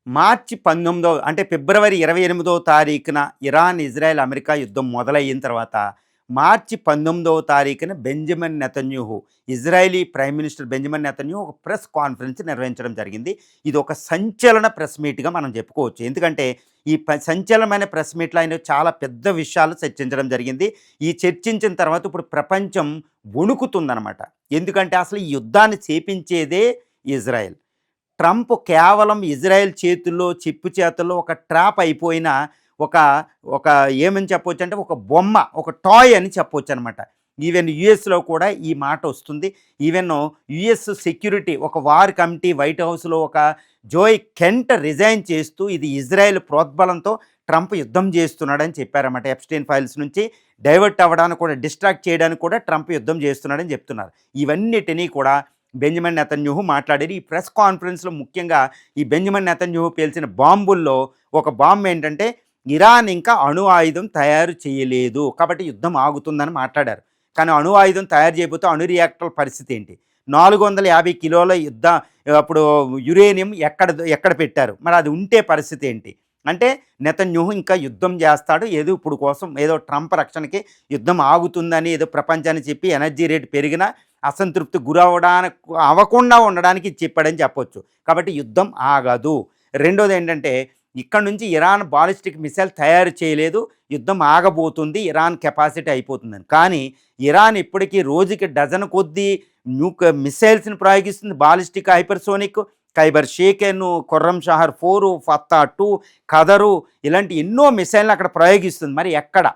మార్చి 19 అంటే ఫిబ్రవరి 28వ తారీఖున Iran, Israel, America యుద్ధం మొదలయిన తర్వాత మార్చి 19వ తారీఖున Benjamin Netanyahu, Israeli prime minister Benjamin Netanyahu ఒక ప్రెస్ కాన్ఫరెన్స్ నిర్వహించడం జరిగింది. ఇది ఒక సంచలన ప్రెస్ మీట్‌గా మనం చెప్పుకోవచ్చు. ఎందుకంటే ఈ సంచలనమైన ప్రెస్ మీట్‌లో ఆయన చాలా పెద్ద విషయాలు చర్చించడం జరిగింది. ఈ చర్చించిన తర్వాత ఇప్పుడు ప్రపంచం వణుకుతుందనమాట. ఎందుకంటే అసలు ఈ యుద్ధాన్ని చేపించేదే ఇజ్రాయెల్. ట్రంప్ కేవలం ఇజ్రాయెల్ చేతుల్లో, చెప్పు చేతుల్లో ఒక ట్రాప్ అయిపోయిన ఒక ఒక ఏమని చెప్పొచ్చు అంటే ఒక బొమ్మ, ఒక టాయ్ అని చెప్పొచ్చనమాట. ఈవెన్ యూఎస్‌లో కూడా ఈ మాట వస్తుంది. ఈవెన్ యూఎస్ సెక్యూరిటీ ఒక వార్ కమిటీ వైట్ హౌస్‌లో ఒక జోయ్ కెంట్ రిజైన్ చేస్తూ ఇది ఇజ్రాయెల్ ప్రోద్బలంతో ట్రంప్ యుద్ధం చేస్తున్నాడని చెప్పారన్నమాట. ఎప్‌స్టైన్ ఫైల్స్ నుంచి డైవర్ట్ అవ్వడానికి కూడా, డిస్ట్రాక్ట్ చేయడానికి కూడా ట్రంప్ యుద్ధం చేస్తున్నాడని చెప్తున్నారు. ఇవన్నిటిని కూడా బెంజమిన్ నెతన్యాహు మాట్లాడారు. ఈ ప్రెస్ కాన్ఫరెన్స్‌లో ముఖ్యంగా ఈ బెంజమిన్ నెతన్యాహు పేల్చిన బాంబుల్లో ఒక బాంబు ఏంటంటే ఇరాన్ ఇంకా అణు ఆయుధం తయారు చేయలేదు కాబట్టి యుద్ధం ఆగుతుందని మాట్లాడారు. కానీ అణు ఆయుధం తయారు చేయకపోతే అణు రియాక్టర్ల పరిస్థితి ఏంటి? 450 కిలోల అప్పుడు యురేనియం ఎక్కడ పెట్టారు? మరి అది ఉంటే పరిస్థితి ఏంటి? అంటే నెతన్యాహు ఇంకా యుద్ధం చేస్తాడు. ఏదో ఇప్పుడు కోసం ఏదో ట్రంప్ రక్షణకి యుద్ధం ఆగుతుందని ఏదో ప్రపంచానికి చెప్పి ఎనర్జీ రేట్ పెరిగినా అసంతృప్తి అవ్వకుండా ఉండడానికి చెప్పాడని చెప్పొచ్చు. కాబట్టి యుద్ధం ఆగదు. రెండోది ఏంటంటే ఇక్కడ నుంచి ఇరాన్ బాలిస్టిక్ మిసైల్ తయారు చేయలేదు, యుద్ధం ఆగబోతుంది, ఇరాన్ కెపాసిటీ అయిపోతుందని. కానీ ఇరాన్ ఇప్పటికీ రోజుకి డజన్ కొద్దీ మిసైల్స్ని ప్రయోగిస్తుంది. Ballistic, hypersonic, Kheibar Shekan, Khorramshahr 4, Fattah 2, Qadr ఇలాంటి ఎన్నో మిసైల్ని అక్కడ ప్రయోగిస్తుంది. మరి ఎక్కడ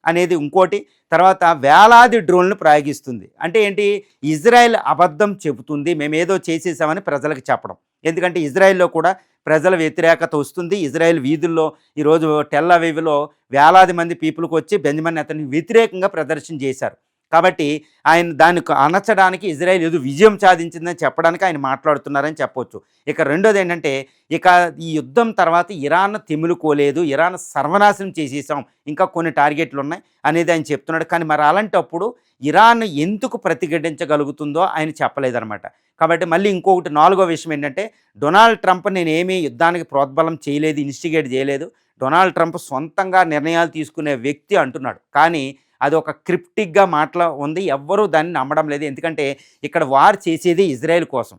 అనేది ఇంకోటి. తర్వాత వేలాది డ్రోన్లు ప్రయోగిస్తుంది. అంటే ఏంటి? ఇజ్రాయెల్ అబద్ధం చెబుతుంది, మేమేదో చేసేసామని ప్రజలకు చెప్పడం. ఎందుకంటే ఇజ్రాయెల్లో కూడా ప్రజల వ్యతిరేకత వస్తుంది. ఇజ్రాయెల్ వీధుల్లో ఈరోజు టెల్ అవీవ్‌లో వేలాది మంది పీపుల్కి వచ్చి బెంజమిన్ నెతన్యాహుకి వ్యతిరేకంగా ప్రదర్శన చేశారు. కాబట్టి ఆయన దాన్ని అణచడానికి ఇజ్రాయెల్ ఏదో విజయం సాధించిందని చెప్పడానికి ఆయన మాట్లాడుతున్నారని చెప్పొచ్చు. ఇక రెండోది ఏంటంటే ఇక ఈ యుద్ధం తర్వాత ఇరాన్ తెములుకోలేదు, ఇరాన్ సర్వనాశనం చేసేసాం, ఇంకా కొన్ని టార్గెట్లు ఉన్నాయి అనేది ఆయన చెప్తున్నాడు. కానీ మరి అలాంటప్పుడు ఇరాన్ ఎందుకు ప్రతిఘటించగలుగుతుందో ఆయన చెప్పలేదన్నమాట. కాబట్టి మళ్ళీ ఇంకొకటి నాలుగో విషయం ఏంటంటే డొనాల్డ్ ట్రంప్ నేనేమీ యుద్ధానికి ప్రోద్బలం చేయలేదు, ఇన్స్టిగేట్ చేయలేదు, డొనాల్డ్ ట్రంప్ సొంతంగా నిర్ణయాలు తీసుకునే వ్యక్తి అంటున్నాడు. కానీ అది ఒక క్రిప్టిక్గా మాటలో ఉంది, ఎవ్వరూ దాన్ని నమ్మడం లేదు. ఎందుకంటే ఇక్కడ వార్ చేసేది ఇజ్రాయెల్ కోసం.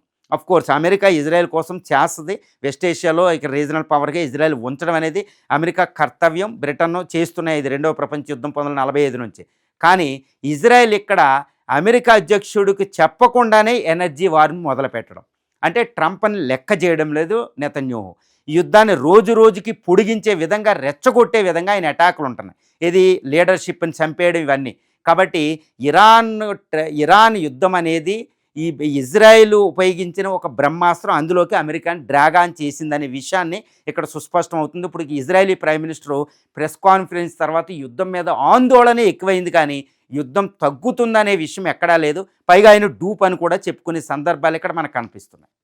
కోర్స్ అమెరికా ఇజ్రాయెల్ కోసం చేస్తుంది. వెస్ట్ ఏషియాలో ఇక్కడ రీజనల్ పవర్గా ఇజ్రాయెల్ ఉంచడం అనేది అమెరికా కర్తవ్యం. బ్రిటన్ చేస్తున్నాయి ఇది రెండవ ప్రపంచ యుద్ధం 1945 నుంచి. కానీ ఇజ్రాయెల్ ఇక్కడ అమెరికా అధ్యక్షుడికి చెప్పకుండానే ఎనర్జీ వార్ని మొదలుపెట్టడం, అంటే ట్రంప్ని లెక్క చేయడం లేదు నెతన్యాహు. ఈ యుద్ధాన్ని రోజు రోజుకి పొడిగించే విధంగా, రెచ్చగొట్టే విధంగా ఆయన అటాకులు ఉంటున్నాయి. ఇది లీడర్షిప్ని చంపేయడం ఇవన్నీ. కాబట్టి ఇరాన్ యుద్ధం అనేది ఈ ఇజ్రాయెల్ ఉపయోగించిన ఒక బ్రహ్మాస్త్రం, అందులోకి అమెరికాని డ్రాగ్ ఆన్ చేసిందనే విషయాన్ని ఇక్కడ సుస్పష్టం అవుతుంది. ఇప్పుడు Israeli prime minister press conference తర్వాత యుద్ధం మీద ఆందోళనే ఎక్కువైంది, కానీ యుద్ధం తగ్గుతుందనే విషయం ఎక్కడా లేదు. పైగా ఆయన డూప్ అని కూడా చెప్పుకునే సందర్భాలు ఇక్కడ మనకు కనిపిస్తున్నాయి.